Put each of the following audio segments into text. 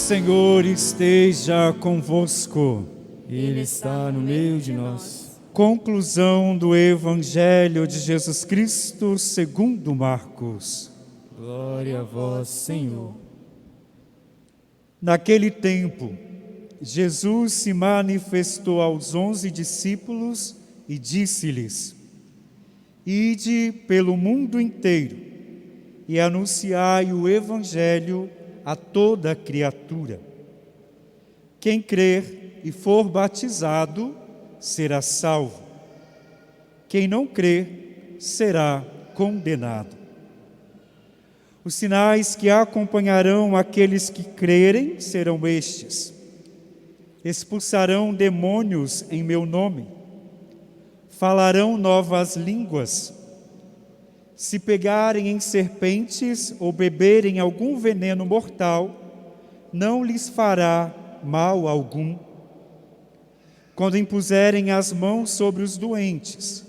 Senhor esteja convosco. Ele está no meio de nós. Conclusão do Evangelho de Jesus Cristo segundo Marcos. Glória a vós, Senhor. Naquele tempo, Jesus se manifestou aos 11 discípulos e disse-lhes: Ide pelo mundo inteiro e anunciai o Evangelho a toda criatura. Quem crer e for batizado será salvo. Quem não crer será condenado. Os sinais que acompanharão aqueles que crerem serão estes: expulsarão demônios em meu nome, falarão novas línguas, se pegarem em serpentes ou beberem algum veneno mortal, não lhes fará mal algum. Quando impuserem as mãos sobre os doentes,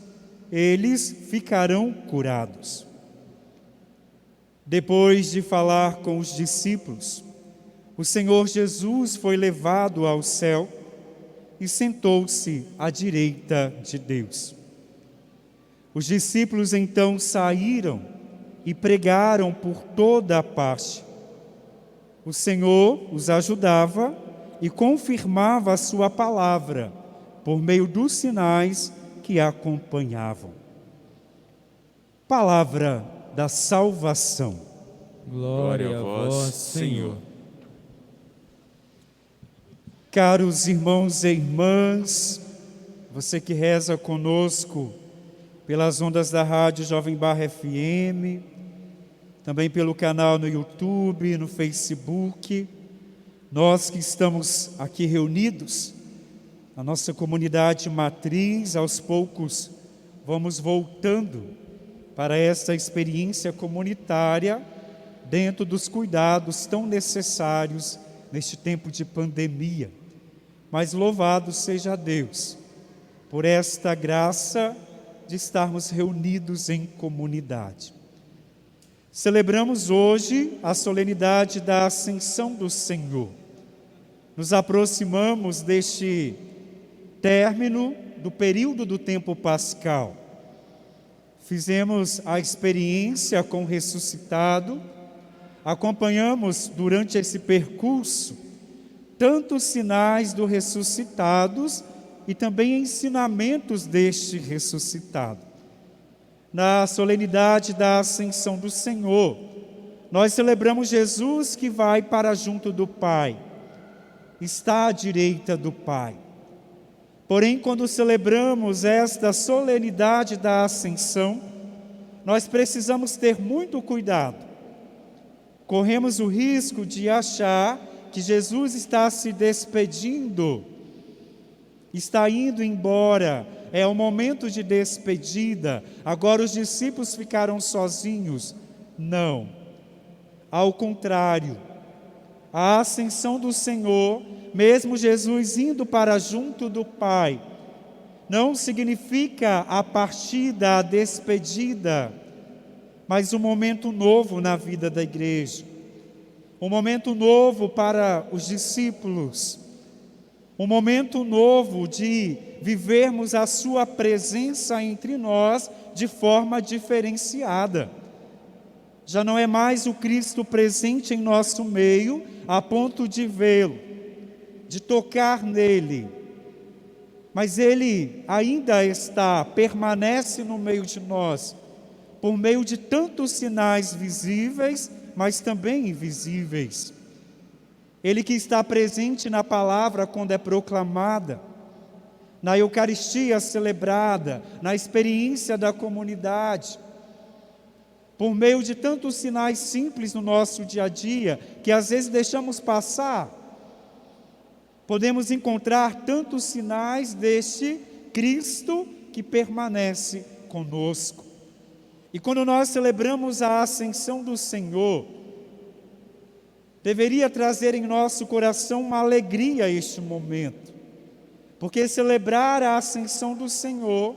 eles ficarão curados. Depois de falar com os discípulos, o Senhor Jesus foi levado ao céu e sentou-se à direita de Deus. Os discípulos então saíram e pregaram por toda a parte. O Senhor os ajudava e confirmava a sua palavra por meio dos sinais que a acompanhavam. Palavra da salvação. Glória a vós, Senhor. Caros irmãos e irmãs, você que reza conosco pelas ondas da rádio Jovem Barra FM, também pelo canal no YouTube, no Facebook, nós que estamos aqui reunidos, a nossa comunidade matriz, aos poucos vamos voltando para esta experiência comunitária dentro dos cuidados tão necessários neste tempo de pandemia. Mas louvado seja Deus por esta graça de estarmos reunidos em comunidade. Celebramos hoje a solenidade da Ascensão do Senhor. Nos aproximamos deste término do período do tempo pascal. Fizemos a experiência com o ressuscitado, acompanhamos durante esse percurso tantos sinais do ressuscitados e também ensinamentos deste ressuscitado. Na solenidade da Ascensão do Senhor, nós celebramos Jesus que vai para junto do Pai, está à direita do Pai. Porém, quando celebramos esta solenidade da Ascensão, nós precisamos ter muito cuidado. Corremos o risco de achar que Jesus está se despedindo, está indo embora, é o momento de despedida, agora os discípulos ficaram sozinhos. Não, ao contrário, a ascensão do Senhor, mesmo Jesus indo para junto do Pai, não significa a partida, a despedida, mas um momento novo na vida da igreja, um momento novo para os discípulos, um momento novo de vivermos a sua presença entre nós de forma diferenciada. Já não é mais o Cristo presente em nosso meio, a ponto de vê-lo, de tocar nele, mas ele ainda permanece no meio de nós, por meio de tantos sinais visíveis, mas também invisíveis. Ele que está presente na palavra quando é proclamada, na Eucaristia celebrada, na experiência da comunidade, por meio de tantos sinais simples no nosso dia a dia, que às vezes deixamos passar, podemos encontrar tantos sinais deste Cristo que permanece conosco. E quando nós celebramos a Ascensão do Senhor, deveria trazer em nosso coração uma alegria este momento, porque celebrar a Ascensão do Senhor,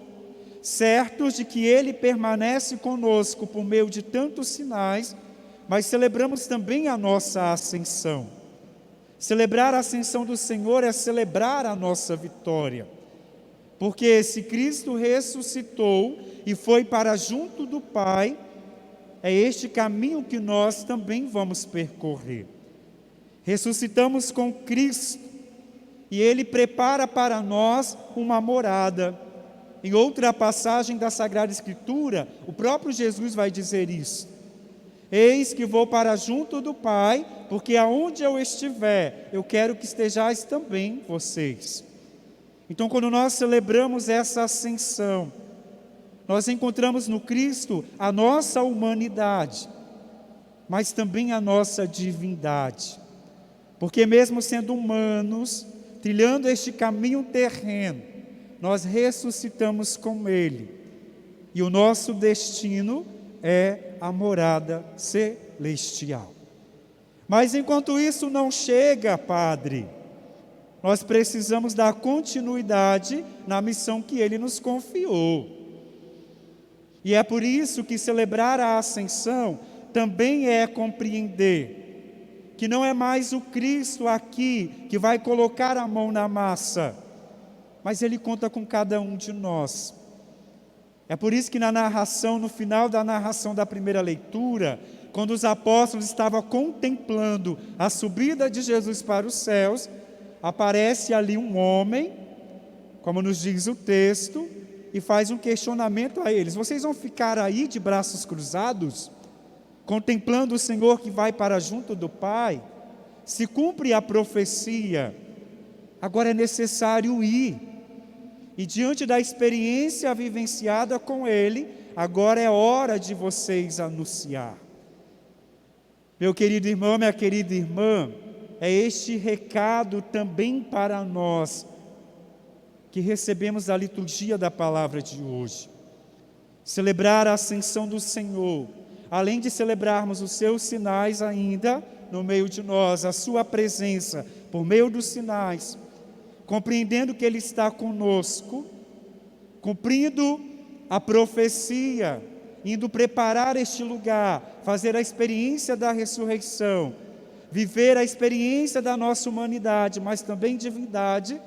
certos de que Ele permanece conosco por meio de tantos sinais, mas celebramos também a nossa ascensão. Celebrar a ascensão do Senhor é celebrar a nossa vitória. Porque se Cristo ressuscitou e foi para junto do Pai, é este caminho que nós também vamos percorrer. Ressuscitamos com Cristo e Ele prepara para nós uma morada. Em outra passagem da Sagrada Escritura, o próprio Jesus vai dizer isso. Eis que vou para junto do Pai, porque aonde eu estiver, eu quero que estejais também vocês. Então, quando nós celebramos essa ascensão, nós encontramos no Cristo a nossa humanidade, mas também a nossa divindade. Porque mesmo sendo humanos, trilhando este caminho terreno, nós ressuscitamos com Ele. E o nosso destino é a morada celestial. Mas enquanto isso não chega, Padre, nós precisamos dar continuidade na missão que Ele nos confiou. E é por isso que celebrar a ascensão também é compreender que não é mais o Cristo aqui que vai colocar a mão na massa, mas Ele conta com cada um de nós. É por isso que na narração, no final da narração da primeira leitura, quando os apóstolos estavam contemplando a subida de Jesus para os céus, aparece ali um homem, como nos diz o texto, e faz um questionamento a eles: vocês vão ficar aí de braços cruzados, contemplando o Senhor que vai para junto do Pai? Se cumpre a profecia, agora é necessário ir. E diante da experiência vivenciada com Ele, agora é hora de vocês anunciar. Meu querido irmão, minha querida irmã, é este recado também para nós, que recebemos da liturgia da palavra de hoje. Celebrar a ascensão do Senhor, além de celebrarmos os seus sinais ainda no meio de nós, a sua presença por meio dos sinais, compreendendo que Ele está conosco, cumprindo a profecia, indo preparar este lugar, fazer a experiência da ressurreição, viver a experiência da nossa humanidade, mas também divindade,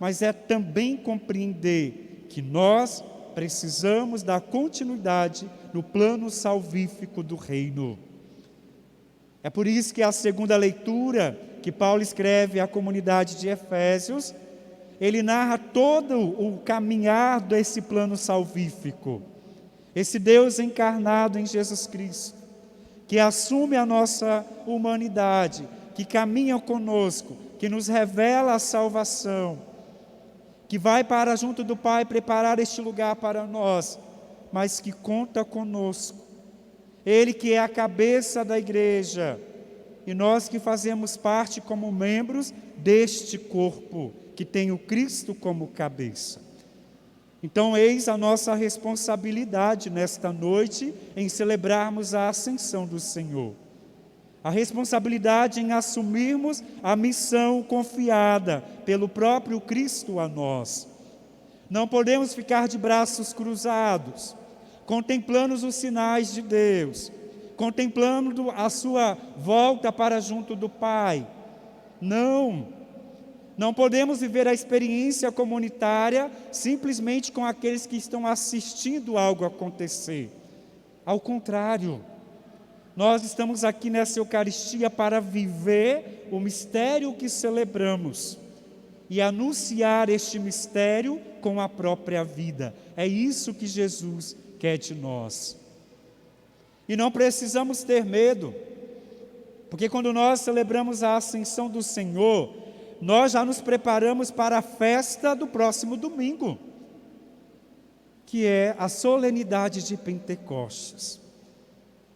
mas é também compreender que nós precisamos dar continuidade no plano salvífico do reino. É por isso que a segunda leitura que Paulo escreve à comunidade de Efésios, ele narra todo o caminhar desse plano salvífico. Esse Deus encarnado em Jesus Cristo, que assume a nossa humanidade, que caminha conosco, que nos revela a salvação, que vai para junto do Pai preparar este lugar para nós, mas que conta conosco. Ele que é a cabeça da igreja, e nós que fazemos parte como membros deste corpo, que tem o Cristo como cabeça. Então, eis a nossa responsabilidade nesta noite em celebrarmos a ascensão do Senhor. A responsabilidade em assumirmos a missão confiada pelo próprio Cristo a nós. Não podemos ficar de braços cruzados, contemplando os sinais de Deus, contemplando a sua volta para junto do Pai. Não podemos viver a experiência comunitária simplesmente com aqueles que estão assistindo algo acontecer. Ao contrário, nós estamos aqui nessa Eucaristia para viver o mistério que celebramos e anunciar este mistério com a própria vida. É isso que Jesus quer de nós. E não precisamos ter medo, porque quando nós celebramos a ascensão do Senhor, nós já nos preparamos para a festa do próximo domingo, que é a solenidade de Pentecostes.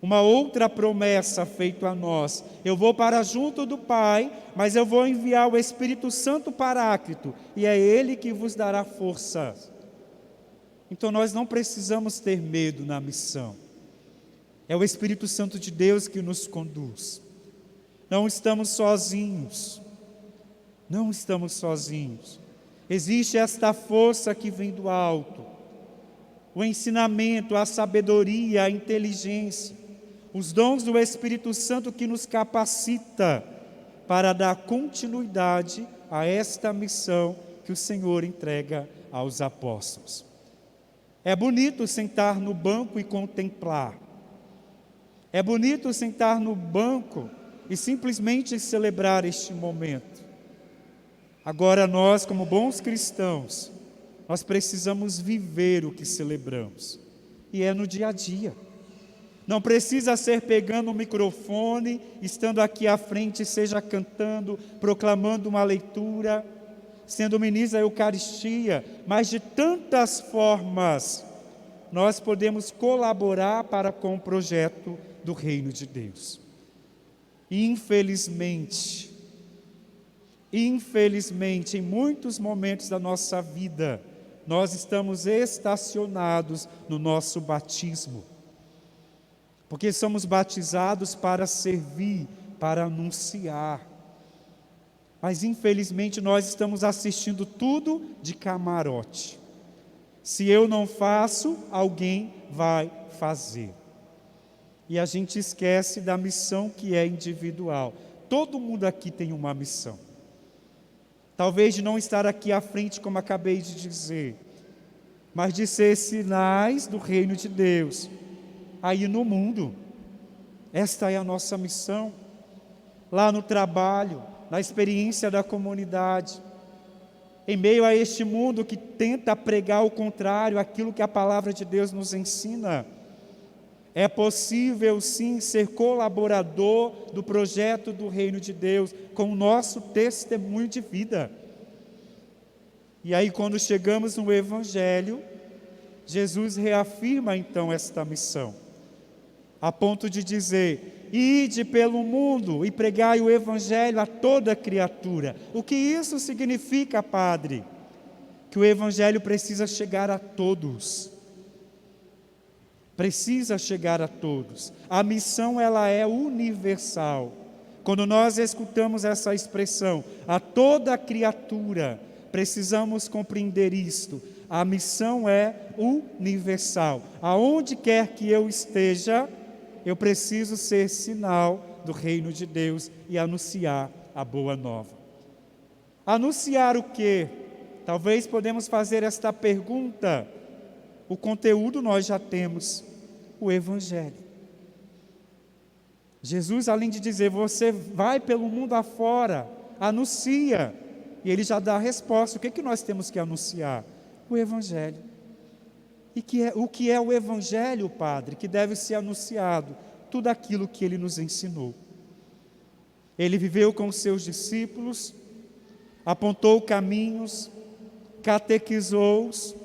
Uma outra promessa feita a nós: eu vou para junto do Pai, mas eu vou enviar o Espírito Santo Paráclito, e é Ele que vos dará força. Então nós não precisamos ter medo na missão. É o Espírito Santo de Deus que nos conduz. Não estamos sozinhos. Não estamos sozinhos. Existe esta força que vem do alto. O ensinamento, a sabedoria, a inteligência, os dons do Espírito Santo que nos capacita para dar continuidade a esta missão que o Senhor entrega aos apóstolos. É bonito sentar no banco e contemplar. É bonito sentar no banco e simplesmente celebrar este momento. Agora nós, como bons cristãos, nós precisamos viver o que celebramos. E é no dia a dia. Não precisa ser pegando o microfone, estando aqui à frente, seja cantando, proclamando uma leitura, sendo ministro da Eucaristia, mas de tantas formas nós podemos colaborar para com o projeto do Reino de Deus. Infelizmente, em muitos momentos da nossa vida, nós estamos estacionados no nosso batismo, porque somos batizados para servir, para anunciar. Mas infelizmente nós estamos assistindo tudo de camarote. Se eu não faço, alguém vai fazer. E a gente esquece da missão que é individual. Todo mundo aqui tem uma missão. Talvez de não estar aqui à frente, como acabei de dizer, mas de ser sinais do reino de Deus aí no mundo. Esta é a nossa missão. Lá no trabalho, na experiência da comunidade, em meio a este mundo que tenta pregar o contrário, aquilo que a palavra de Deus nos ensina, é possível sim ser colaborador do projeto do reino de Deus, com o nosso testemunho de vida. E aí quando chegamos no Evangelho, Jesus reafirma então esta missão, a ponto de dizer: ide pelo mundo e pregai o Evangelho a toda criatura. O que isso significa, Padre? Que o Evangelho precisa chegar a todos. Precisa chegar a todos. A missão, ela é universal. Quando nós escutamos essa expressão, a toda criatura, precisamos compreender isto. A missão é universal. Aonde quer que eu esteja, eu preciso ser sinal do reino de Deus e anunciar a boa nova. Anunciar o quê? Talvez podemos fazer esta pergunta. O conteúdo nós já temos, o Evangelho. Jesus, além de dizer, você vai pelo mundo afora, anuncia, e Ele já dá a resposta. O que nós temos que anunciar? O Evangelho. E o que é o Evangelho, Padre, que deve ser anunciado? Tudo aquilo que Ele nos ensinou. Ele viveu com os seus discípulos, apontou caminhos, catequizou-os,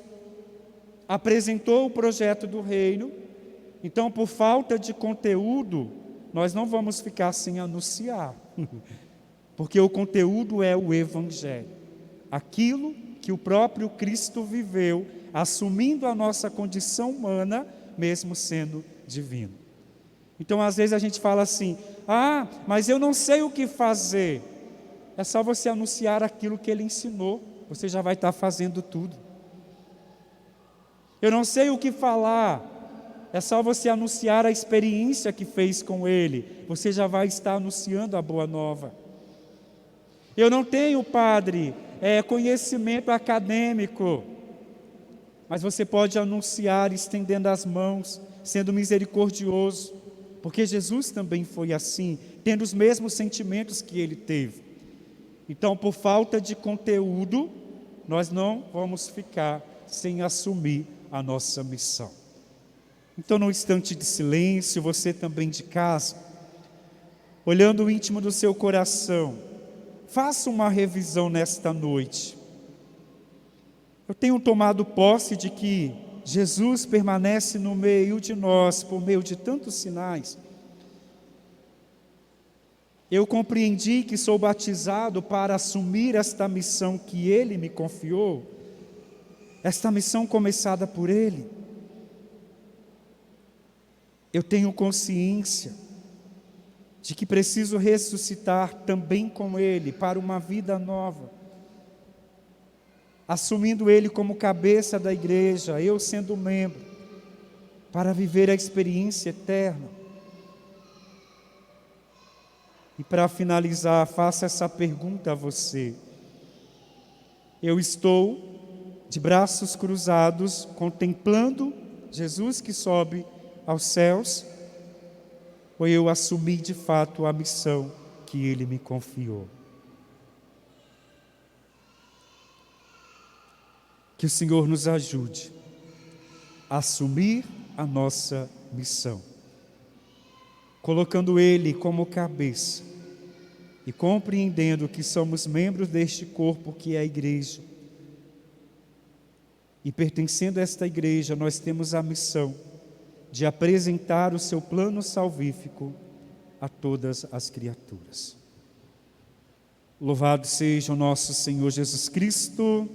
apresentou o projeto do reino. Então, por falta de conteúdo, nós não vamos ficar sem anunciar, porque o conteúdo é o Evangelho, aquilo que o próprio Cristo viveu, assumindo a nossa condição humana, mesmo sendo divino. Então, às vezes a gente fala assim: mas eu não sei o que fazer. É só você anunciar aquilo que Ele ensinou, você já vai estar fazendo tudo. Eu não sei o que falar. É só você anunciar a experiência que fez com Ele, você já vai estar anunciando a boa nova. Eu não tenho, Padre, conhecimento acadêmico, mas você pode anunciar estendendo as mãos, sendo misericordioso, porque Jesus também foi assim, tendo os mesmos sentimentos que Ele teve. Então, por falta de conteúdo, nós não vamos ficar sem assumir a nossa missão. Então, num instante de silêncio, você também de casa, olhando o íntimo do seu coração, faça uma revisão nesta noite. Eu tenho tomado posse de que Jesus permanece no meio de nós, por meio de tantos sinais. Eu compreendi que sou batizado para assumir esta missão que Ele me confiou, esta missão começada por Ele. Eu tenho consciência de que preciso ressuscitar também com Ele para uma vida nova, assumindo Ele como cabeça da igreja, eu sendo membro, para viver a experiência eterna. E para finalizar, faço essa pergunta a você. Eu estou de braços cruzados, contemplando Jesus que sobe aos céus, ou eu assumi de fato a missão que Ele me confiou? Que o Senhor nos ajude a assumir a nossa missão, colocando Ele como cabeça e compreendendo que somos membros deste corpo que é a igreja. E pertencendo a esta igreja, nós temos a missão de apresentar o seu plano salvífico a todas as criaturas. Louvado seja o nosso Senhor Jesus Cristo.